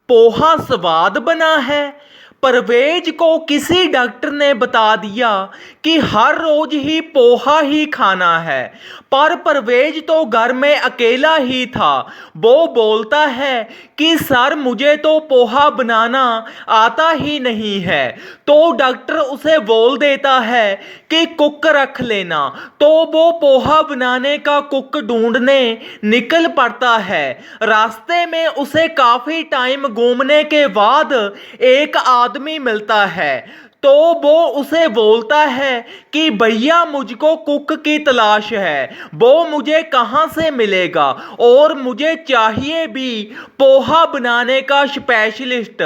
पोहा स्वाद बना है। परवेज को किसी डॉक्टर ने बता दिया कि हर रोज ही पोहा ही खाना है, पर परवेज तो घर में अकेला ही था। वो बोलता है कि सर मुझे तो पोहा बनाना आता ही नहीं है। तो डॉक्टर उसे बोल देता है कि कुक रख लेना। तो वो पोहा बनाने का कुक ढूंढने निकल पड़ता है। रास्ते में उसे काफी टाइम घूमने के बाद एक आदमी मिलता है। तो वो उसे बोलता है कि भैया मुझको कुक की तलाश है, वो मुझे कहाँ से मिलेगा, और मुझे चाहिए भी पोहा बनाने का स्पेशलिस्ट।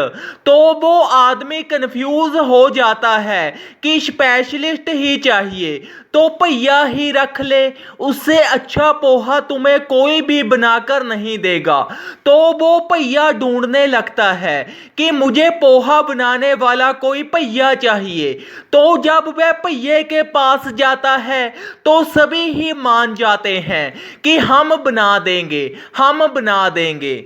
तो वो आदमी कंफ्यूज हो जाता है कि स्पेशलिस्ट ही चाहिए तो भैया ही रख ले, उससे अच्छा पोहा तुम्हें कोई भी बनाकर नहीं देगा। तो वो भैया ढूंढने लगता है कि मुझे पोहा बनाने वाला कोई भैया चाहिए। तो जब वह भैये के पास जाता है तो सभी ही मान जाते हैं कि हम बना देंगे, हम बना देंगे।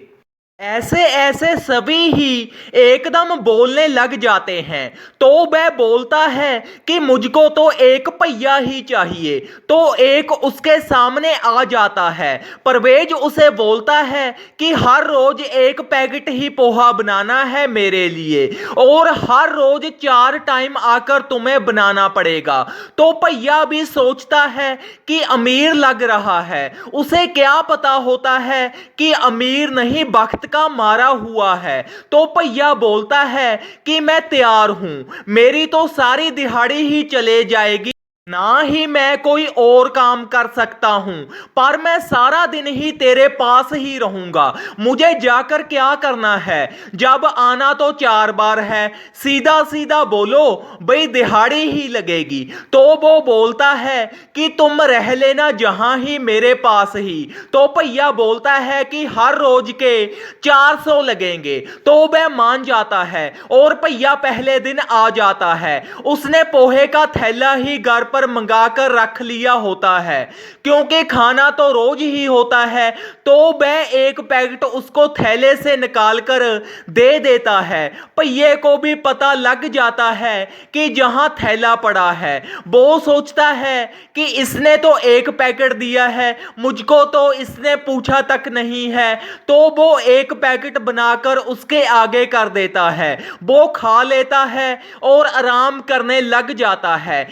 ऐसे ऐसे सभी ही एकदम बोलने लग जाते हैं। तो वह बोलता है कि मुझको तो एक भैया ही चाहिए। तो एक उसके सामने आ जाता है। परवेज उसे बोलता है कि हर रोज एक पैकेट ही पोहा बनाना है मेरे लिए, और हर रोज 4 टाइम आकर तुम्हें बनाना पड़ेगा। तो भैया भी सोचता है कि अमीर लग रहा है, उसे क्या पता होता है कि अमीर नहीं वक्त का मारा हुआ है। तो भैया बोलता है कि मैं तैयार हूं, मेरी तो सारी दिहाड़ी ही चले जाएगी, ना ही मैं कोई और काम कर सकता हूं, पर मैं सारा दिन ही तेरे पास ही रहूंगा। मुझे जाकर क्या करना है, जब आना तो 4 बार है, सीधा सीधा बोलो, भाई दिहाड़ी ही लगेगी। तो वो बोलता है कि तुम रह लेना जहां ही मेरे पास ही। तो भैया बोलता है कि हर रोज के 400 लगेंगे। तो वह मान जाता है और भैया पहले दिन आ जाता है। उसने पोहे का थैला ही घर पर मंगाकर रख लिया होता है, क्योंकि खाना तो रोज ही होता है। तो वह एक पैकेट उसको थैले से निकालकर दे देता है। भैये को भी पता लग जाता है कि जहां थैला पड़ा है। वो सोचता है कि इसने तो एक पैकेट दिया है, मुझको तो इसने पूछा तक नहीं है। तो वो एक पैकेट बनाकर उसके आगे कर देता है। वो खा लेता है और आराम करने लग जाता है।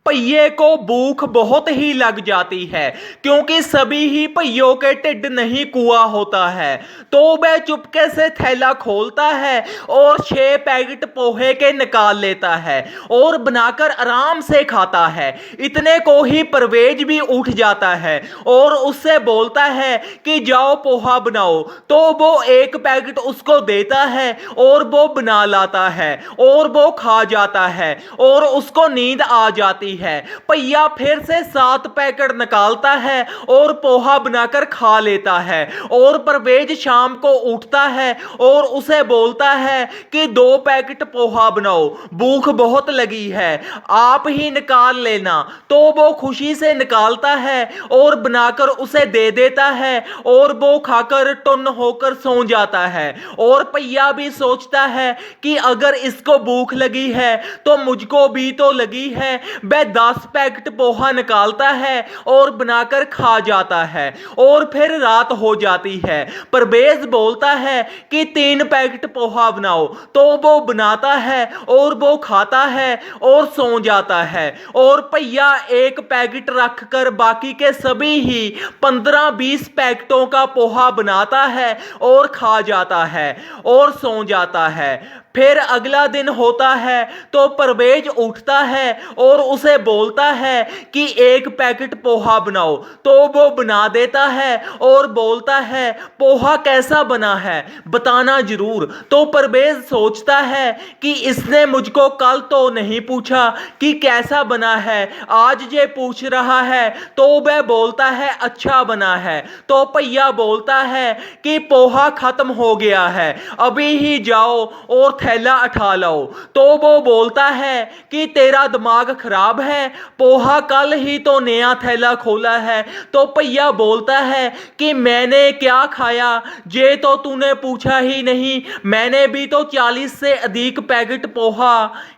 पहिए को भूख बहुत ही लग जाती है, क्योंकि सभी ही पहियों के टिड्ड नहीं कुआ होता है। तो वह चुपके से थैला खोलता है और 6 पैकेट पोहे के निकाल लेता है और बनाकर आराम से खाता है। इतने को ही परवेज भी उठ जाता है और उससे बोलता है कि जाओ पोहा बनाओ। तो वो एक पैकेट उसको देता है और वो बना लाता है और वो खा जाता है और उसको नींद आ जाती है। भैया फिर से 7 पैकेट निकालता है और पोहा बनाकर खा लेता है। और परवेज शाम को उठता है और उसे बोलता है कि 2 पैकेट पोहा बनाओ, भूख बहुत लगी है, आप ही निकाल लेना। तो वो खुशी से निकालता है और बनाकर उसे दे देता है और वो खाकर टुन्न होकर सो जाता है। और भैया भी सोचता है कि अगर इसको भूख लगी है तो मुझको भी तो लगी है। वह 10 पैकेट पोहा निकालता है और बनाकर खा जाता है और फिर रात हो जाती है। परवेज बोलता है कि 3 पैकेट पोहा बनाओ। तो वो बनाता है और वो खाता है और सो जाता है। और भैया एक पैकेट रखकर बाकी के सभी ही 15-20 पैकेटों का पोहा बनाता है और खा जाता है और सो जाता है। फिर अगला दिन होता है तो परवेज उठता है और उसे बोलता है कि एक पैकेट पोहा बनाओ। तो वो बना देता है और बोलता है पोहा कैसा बना है, बताना जरूर। तो परवेज सोचता है कि इसने मुझको कल तो नहीं पूछा कि कैसा बना है, आज ये पूछ रहा है। तो वह बोलता है अच्छा बना है। तो भैया बोलता है कि पोहा खत्म हो गया है, अभी ही जाओ और थैला उठा लो। तो वो बोलता है कि तेरा दिमाग खराब है, पोहा कल ही तो नया थैला खोला है। तो भैया बोलता है कि मैंने क्या खाया, ये तो तूने पूछा ही नहीं, मैंने भी तो 40 से अधिक पैकेट पोहा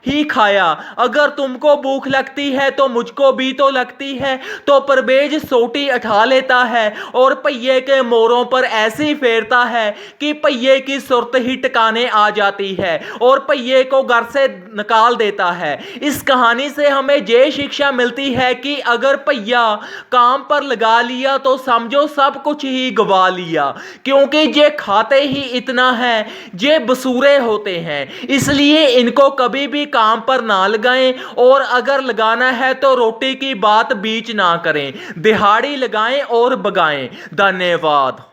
ही खाया। अगर तुमको भूख लगती है तो मुझको भी तो लगती है। तो परवेज सोटी उठा लेता है और पहिए के मोरों पर ऐसी फेरता है कि पहिए की सुरत ही टिकाने आ जाती है और पहिए को घर से निकाल देता है। इस कहानी से हमें ये शिक्षा मिलती है कि अगर पहिया काम पर लगा लिया तो समझो सब कुछ ही गवा लिया, क्योंकि ये खाते ही इतना है, ये बसूरे होते हैं, इसलिए इनको कभी भी काम पर ना लगाएं। और अगर लगाना है तो रोटी की बात बीच ना करें, दिहाड़ी लगाएं और भगाएं। धन्यवाद।